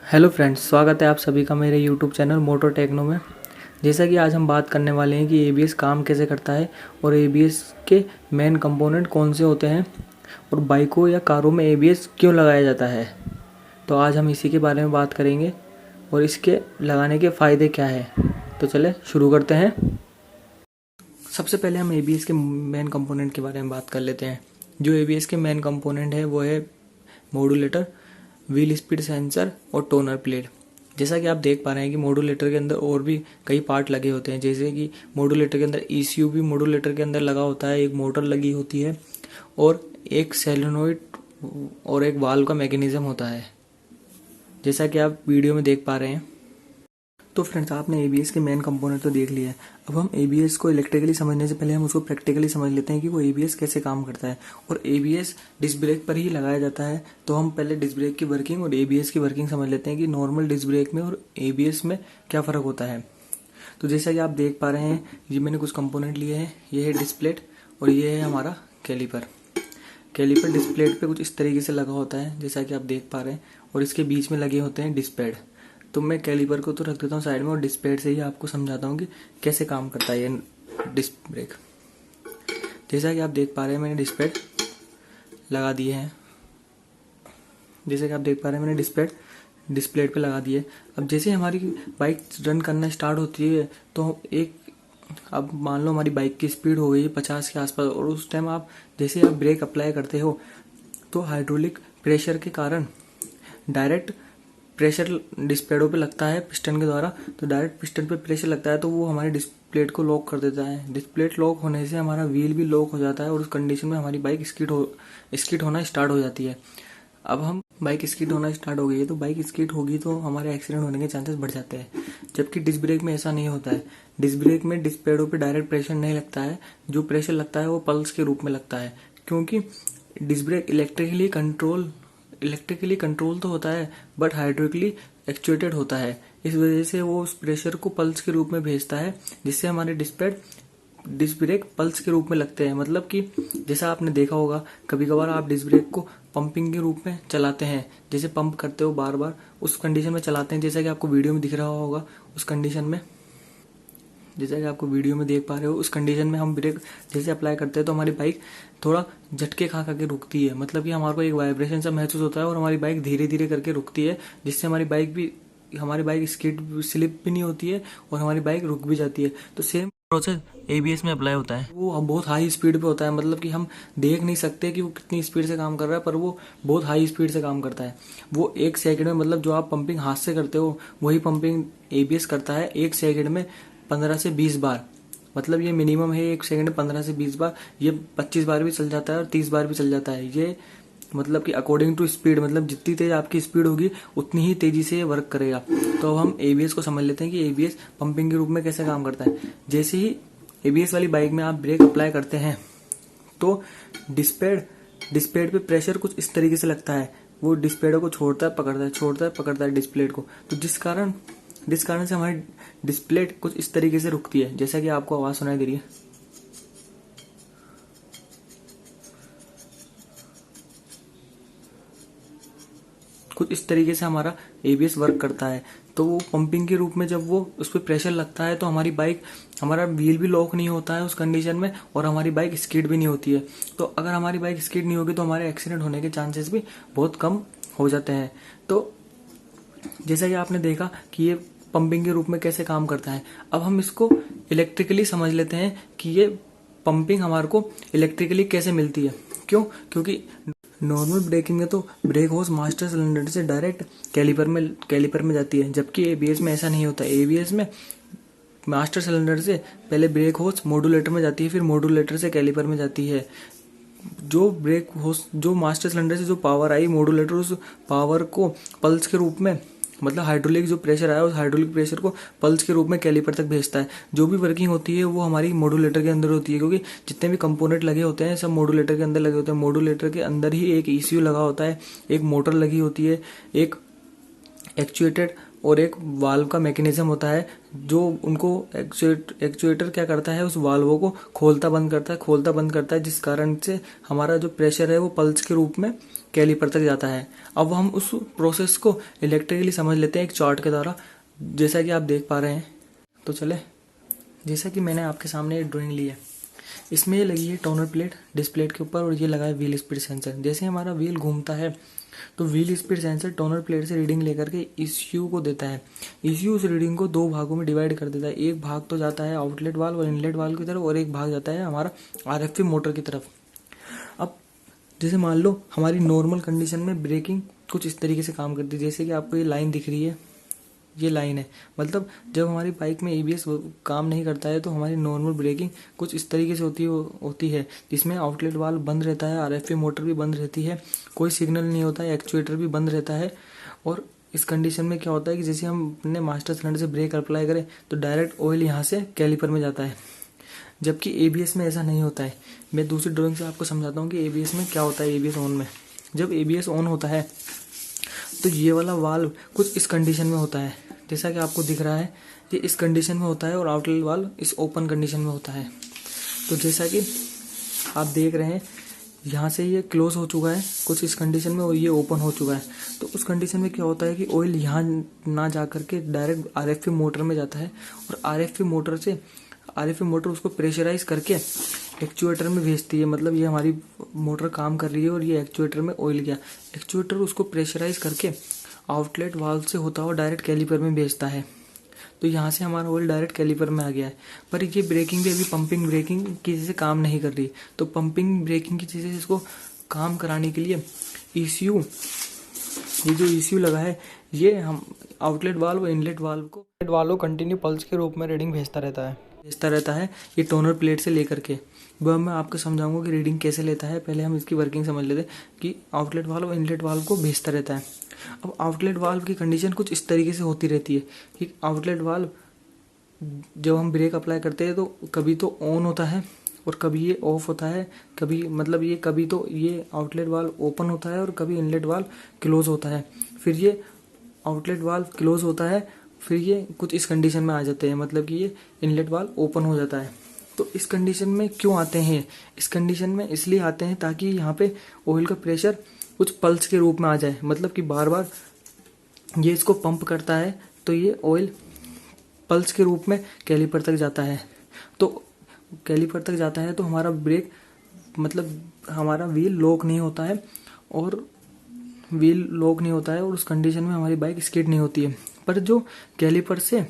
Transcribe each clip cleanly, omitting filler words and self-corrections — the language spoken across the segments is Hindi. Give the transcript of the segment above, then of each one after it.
हेलो फ्रेंड्स, स्वागत है आप सभी का मेरे यूट्यूब चैनल मोटर टेक्नो में। जैसा कि आज हम बात करने वाले हैं कि एबीएस काम कैसे करता है और एबीएस के मेन कंपोनेंट कौन से होते हैं और बाइकों या कारों में एबीएस क्यों लगाया जाता है। तो आज हम इसी के बारे में बात करेंगे और इसके लगाने के फ़ायदे क्या हैं। तो चले शुरू करते हैं। सबसे पहले हम एबीएस के मेन कंपोनेंट के बारे में बात कर लेते हैं। जो एबीएस के मेन कंपोनेंट है वो है मॉड्यूलेटर, व्हील स्पीड सेंसर और टोनर प्लेट। जैसा कि आप देख पा रहे हैं कि मॉड्यूलेटर के अंदर और भी कई पार्ट लगे होते हैं, जैसे कि मॉड्यूलेटर के अंदर ईसीयू भी मॉड्यूलेटर के अंदर लगा होता है, एक मोटर लगी होती है और एक सोलेनोइड और एक वाल्व का मैकेनिज्म होता है, जैसा कि आप वीडियो में देख पा रहे हैं। तो फ्रेंड्स, आपने एबीएस के मेन कंपोनेंट तो देख लिया है। अब हम एबीएस को इलेक्ट्रिकली समझने से पहले हम उसको प्रैक्टिकली समझ लेते हैं कि वो एबीएस कैसे काम करता है। और एबीएस डिस्क ब्रेक पर ही लगाया जाता है, तो हम पहले डिस्क ब्रेक की वर्किंग और एबीएस की वर्किंग समझ लेते हैं कि नॉर्मल डिस्क ब्रेक में और एबीएस में क्या फ़र्क होता है। तो जैसा कि आप देख पा रहे हैं, ये मैंने कुछ कंपोनेंट लिए हैं। ये है डिस्क प्लेट और ये है हमारा कैलिपर। कैलिपर डिस्क प्लेट पे कुछ इस तरीके से लगा होता है, जैसा कि आप देख पा रहे हैं, और इसके बीच में लगे होते हैं डिस्क पैड। तो मैं कैलिपर को तो रख देता हूँ साइड में और डिस्क पैड से ही आपको समझाता हूँ कि कैसे काम करता है ये डिस्क ब्रेक। जैसा कि आप देख पा रहे हैं, मैंने डिस्क पैड लगा दिए हैं। जैसे कि आप देख पा रहे हैं, मैंने डिस्क पैड डिस्क प्लेट पे लगा दिए। अब जैसे हमारी बाइक रन करना स्टार्ट होती है तो अब मान लो हमारी बाइक की स्पीड हो गई है 50 के आसपास, और उस टाइम आप जैसे आप ब्रेक अप्लाई करते हो तो हाइड्रोलिक प्रेशर के कारण डायरेक्ट प्रेशर डिस्क पैडों पे लगता है पिस्टन के द्वारा। तो डायरेक्ट पिस्टन पे प्रेशर लगता है तो वो हमारी डिस्क प्लेट को लॉक कर देता है। डिस्क प्लेट लॉक होने से हमारा व्हील भी लॉक हो जाता है और उस कंडीशन में हमारी बाइक स्किड होना स्टार्ट हो जाती है। अब हम बाइक स्किड होना स्टार्ट हो गई है, तो बाइक स्किड होगी तो हमारे एक्सीडेंट होने के चांसेस बढ़ जाते हैं। जबकि डिस्क ब्रेक में ऐसा नहीं होता है। डिस्क ब्रेक में डिस्क पैडों पे डायरेक्ट प्रेशर नहीं लगता है, जो प्रेशर लगता है वो पल्स के रूप में लगता है। क्योंकि डिस्क ब्रेक इलेक्ट्रिकली कंट्रोल तो होता है बट हाइड्रोलिकली एक्चुएटेड होता है। इस वजह से वो उस प्रेशर को पल्स के रूप में भेजता है, जिससे हमारे डिस्क ब्रेक पल्स के रूप में लगते हैं। मतलब कि जैसा आपने देखा होगा, कभी कभार आप डिस्क ब्रेक को पंपिंग के रूप में चलाते हैं, जैसे पंप करते हो बार बार, उस कंडीशन में चलाते हैं, जैसा कि आपको वीडियो में दिख रहा होगा। उस कंडीशन में, जैसा कि आपको वीडियो में देख पा रहे हो, उस कंडीशन में हम ब्रेक जैसे अप्लाई करते हैं तो हमारी बाइक थोड़ा झटके खा करके रुकती है। मतलब कि हमारे को एक वाइब्रेशन सा महसूस होता है और हमारी बाइक धीरे धीरे करके रुकती है, जिससे हमारी बाइक स्किड स्लिप भी नहीं होती है और हमारी बाइक रुक भी जाती है। तो सेम प्रोसेस एबीएस में अप्लाई होता है। वो बहुत हाई स्पीड पे होता है, मतलब कि हम देख नहीं सकते कि वो कितनी स्पीड से काम कर रहा है, पर वो बहुत हाई स्पीड से काम करता है। वो 1 सेकंड में, मतलब जो आप पंपिंग हाथ से करते हो वही पंपिंग एबीएस करता है 1 सेकंड में 15 से 20 बार। मतलब ये मिनिमम है, 1 सेकंड में 15 से 20 बार। ये 25 बार भी चल जाता है और 30 बार भी चल जाता है। ये मतलब कि अकॉर्डिंग टू स्पीड, मतलब जितनी तेज आपकी स्पीड होगी उतनी ही तेजी से ये वर्क करेगा। तो अब हम एबीएस को समझ लेते हैं कि एबीएस पंपिंग के रूप में कैसे काम करता है। जैसे ही एबीएस वाली बाइक में आप ब्रेक अप्लाई करते हैं तो डिस्क पैड पे प्रेशर कुछ इस तरीके से लगता है। वो डिस्क पैडों को छोड़ता है पकड़ता है डिस्क प्लेट को। तो जिस कारण से हमारी डिस्क प्लेट कुछ इस तरीके से रुकती है, जैसा कि आपको आवाज सुनाई दे रही है। कुछ इस तरीके से हमारा एबीएस वर्क करता है। तो वो पंपिंग के रूप में जब वो उस पर प्रेशर लगता है तो हमारा व्हील भी लॉक नहीं होता है उस कंडीशन में, और हमारी बाइक स्किड भी नहीं होती है। तो अगर हमारी बाइक स्किड नहीं होगी तो हमारे एक्सीडेंट होने के चांसेस भी बहुत कम हो जाते हैं। तो जैसा कि आपने देखा कि ये पंपिंग के रूप में कैसे काम करता है। अब हम इसको इलेक्ट्रिकली समझ लेते हैं कि ये पंपिंग हमारे को इलेक्ट्रिकली कैसे मिलती है। क्योंकि नॉर्मल ब्रेकिंग में तो ब्रेक होस मास्टर सिलेंडर से डायरेक्ट कैलिपर में जाती है, जबकि एबीएस में ऐसा नहीं होता। एबीएस में मास्टर सिलेंडर से पहले ब्रेक होस मॉड्यूलेटर में जाती है, फिर मॉड्यूलेटर से कैलिपर में जाती है। जो मास्टर सिलेंडर से जो पावर आई, मॉड्यूलेटर उस पावर को पल्स के रूप में, मतलब हाइड्रोलिक जो प्रेशर आया उस हाइड्रोलिक प्रेशर को पल्स के रूप में कैलिपर तक भेजता है। जो भी वर्किंग होती है वो हमारी मॉड्यूलेटर के अंदर होती है, क्योंकि जितने भी कंपोनेंट लगे होते हैं सब मॉड्यूलेटर के अंदर लगे होते हैं। मॉड्यूलेटर के अंदर ही एक ईसीयू लगा होता है, एक मोटर लगी होती है, एक एक्चुएटेड और एक वाल्व का मैकेनिज्म होता है, जो उनको एक्चुएटर क्या करता है, उस वाल्वों को खोलता बंद करता है, जिस कारण से हमारा जो प्रेशर है वो पल्स के रूप में कैलिपर तक जाता है। अब हम उस प्रोसेस को इलेक्ट्रिकली समझ लेते हैं एक चार्ट के द्वारा, जैसा कि आप देख पा रहे हैं। तो चले, जैसा कि मैंने आपके सामने एक ड्राइंग ली है, इसमें ये लगी है टोनर प्लेट डिस्क प्लेट के ऊपर और ये लगा है व्हील स्पीड सेंसर। जैसे हमारा व्हील घूमता है तो wheel speed sensor toner plate से रीडिंग लेकर के ईसीयू को देता है। ईसीयू उस रीडिंग को दो भागों में डिवाइड कर देता है। एक भाग तो जाता है आउटलेट वाल्व और इनलेट वाल्व की तरफ, और एक भाग जाता है हमारा आरएफपी मोटर की तरफ। अब जैसे मान लो हमारी नॉर्मल कंडीशन में ब्रेकिंग कुछ इस तरीके से काम करती है, जैसे कि आपको ये लाइन दिख रही है, ये लाइन है। मतलब जब हमारी बाइक में एबीएस काम नहीं करता है तो हमारी नॉर्मल ब्रेकिंग कुछ इस तरीके से होती है जिसमें आउटलेट वाल्व बंद रहता है, आरएफपी मोटर भी बंद रहती है, कोई सिग्नल नहीं होता है, एक्चुएटर भी बंद रहता है। और इस कंडीशन में क्या होता है कि जैसे हम अपने मास्टर सिलेंडर से ब्रेक अप्लाई करें तो डायरेक्ट ऑयल यहाँ से कैलिपर में जाता है, जबकि एबीएस में ऐसा नहीं होता है। मैं दूसरी ड्राइंग से आपको समझाता हूँ कि एबीएस में क्या होता है। एबीएस ऑन में, जब एबीएस ऑन होता है तो ये वाला वाल्व कुछ इस कंडीशन में होता है, जैसा कि आपको दिख रहा है, ये इस कंडीशन में होता है और आउटलेट वाल्व इस ओपन कंडीशन में होता है। तो जैसा कि आप देख रहे हैं, यहाँ से ये क्लोज हो चुका है कुछ इस कंडीशन में और ये ओपन हो चुका है। तो उस कंडीशन में क्या होता है कि ऑयल यहाँ ना जा करके डायरेक्ट आरएफपी मोटर में जाता है, और आरएफपी मोटर उसको प्रेशराइज करके एक्चुएटर में भेजती है। मतलब ये हमारी मोटर काम कर रही है और ये एक्चुएटर में ऑयल गया, एक्चुएटर उसको प्रेशराइज करके आउटलेट वाल्व से होता हुआ डायरेक्ट कैलिपर में भेजता है। तो यहाँ से हमारा ऑयल डायरेक्ट कैलिपर में आ गया है। पर ये ब्रेकिंग भी अभी पंपिंग ब्रेकिंग की जैसे काम नहीं कर रही। तो पंपिंग ब्रेकिंग की चीज़ें इसको काम कराने के लिए ईसीयू, ये जो ईसीयू लगा है, ये हम outlet valve inlet valve continue pulse के रूप में रीडिंग भेजता रहता है ये टोनर प्लेट से लेकर के। वह मैं आपको समझाऊंगा कि रीडिंग कैसे लेता है। पहले हम इसकी वर्किंग समझ लेते हैं कि आउटलेट वाल्व इनलेट वाल्व को भेजता रहता है। अब आउटलेट वाल्व की कंडीशन कुछ इस तरीके से होती रहती है कि आउटलेट वाल्व जब हम ब्रेक अप्लाई करते हैं तो कभी तो ऑन होता है और कभी ये ऑफ होता है, कभी तो ये आउटलेट वाल्व ओपन होता है और कभी इनलेट वाल्व क्लोज होता है। फिर ये आउटलेट वाल्व क्लोज होता है, फिर ये कुछ इस कंडीशन में आ जाते हैं, मतलब कि ये इनलेट वाल्व ओपन हो जाता है। तो इस कंडीशन में क्यों आते हैं? इस कंडीशन में इसलिए आते हैं ताकि यहाँ पे ऑयल का प्रेशर कुछ पल्स के रूप में आ जाए। मतलब कि बार बार ये इसको पंप करता है तो ये ऑयल पल्स के रूप में कैलिपर तक जाता है। तो कैलिपर तक जाता है तो हमारा ब्रेक, मतलब हमारा व्हील लॉक नहीं होता है और उस कंडीशन में हमारी बाइक स्किड नहीं होती है। पर जो कैलिपर से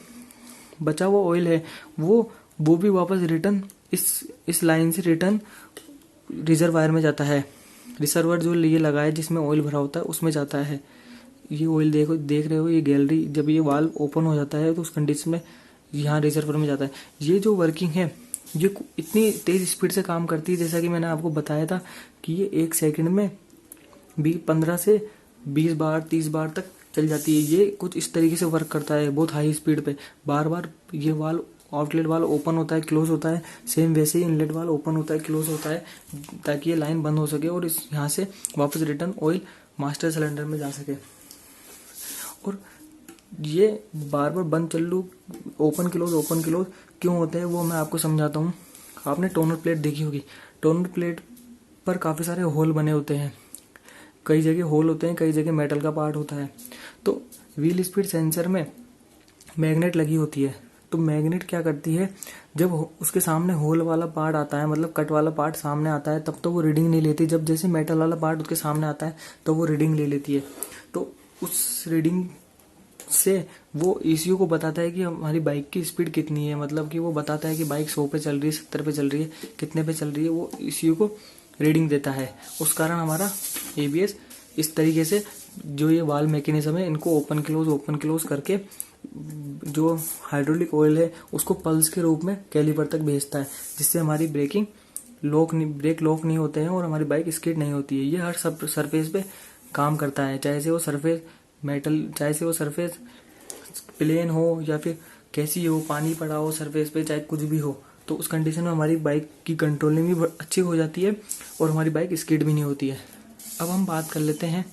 बचा हुआ ऑयल है वो भी वापस रिटर्न इस लाइन से रिटर्न रिजर्वायर में जाता है। रिजर्वायर जो ये लगा है जिसमें ऑयल भरा होता है उसमें जाता है। ये ऑयल देख रहे हो, ये गैलरी, जब ये वाल्व ओपन हो जाता है तो उस कंडीशन में यहाँ रिजर्वायर में जाता है। ये जो वर्किंग है ये इतनी तेज स्पीड से काम करती है, जैसा कि मैंने आपको बताया था कि ये 1 सेकंड में 15 से 20 बार 30 बार तक चल जाती है। ये कुछ इस तरीके से वर्क करता है बहुत हाई स्पीड पे। बार बार ये वाल्व आउटलेट वाल्व ओपन होता है क्लोज होता है, सेम वैसे ही इनलेट वाल्व ओपन होता है क्लोज होता है, ताकि ये लाइन बंद हो सके और इस यहाँ से वापस रिटर्न ऑयल मास्टर सिलेंडर में जा सके। और ये बार बार बंद चालू ओपन क्लोज क्यों होते हैं वो मैं आपको समझाता हूँ। आपने टोनर प्लेट देखी होगी, टोनर प्लेट पर काफ़ी सारे होल बने होते हैं, कई जगह होल होते हैं, कई जगह मेटल का पार्ट होता है। तो व्हील स्पीड सेंसर में मैग्नेट लगी होती है। तो मैग्नेट क्या करती है, जब उसके सामने होल वाला पार्ट आता है, मतलब कट वाला पार्ट सामने आता है, तब तो वो रीडिंग नहीं लेती। जब जैसे मेटल वाला पार्ट उसके सामने आता है तो वो रीडिंग ले लेती है। तो उस रीडिंग से वो ईसीयू को बताता है कि हमारी बाइक की स्पीड कितनी है। मतलब कि वो बताता है कि बाइक 100 पे चल रही है, 70 पे चल रही है, कितने पे चल रही है, वो ईसीयू को रीडिंग देता है। उस कारण हमारा एबीएस इस तरीके से जो ये वाल्व मैकेनिज्म है इनको ओपन क्लोज करके जो हाइड्रोलिक ऑयल है उसको पल्स के रूप में कैलिपर तक भेजता है, जिससे हमारी ब्रेक लॉक नहीं होते हैं और हमारी बाइक स्किड नहीं होती है। ये हर सरफेस पे काम करता है, चाहे से वो सरफेस मेटल, चाहे से वो सरफेस प्लेन हो या फिर कैसी हो, पानी पड़ा हो सरफेस पे, चाहे कुछ भी हो। तो उस कंडीशन में हमारी बाइक की कंट्रोलिंग भी अच्छी हो जाती है और हमारी बाइक स्किड भी नहीं होती है। अब हम बात कर लेते हैं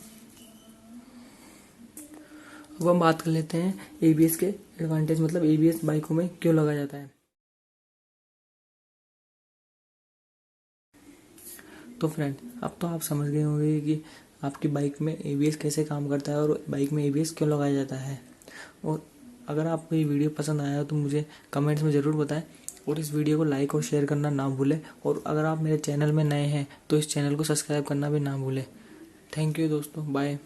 एबीएस के एडवांटेज, मतलब एबीएस बाइकों में क्यों लगा जाता है। तो फ्रेंड, अब तो आप समझ गए होंगे कि आपकी बाइक में ABS कैसे काम करता है और बाइक में ABS क्यों लगाया जाता है। और अगर आपको ये वीडियो पसंद आया हो तो मुझे कमेंट्स में ज़रूर बताएं और इस वीडियो को लाइक और शेयर करना ना भूलें। और अगर आप मेरे चैनल में नए हैं तो इस चैनल को सब्सक्राइब करना भी ना भूलें। थैंक यू दोस्तों, बाय।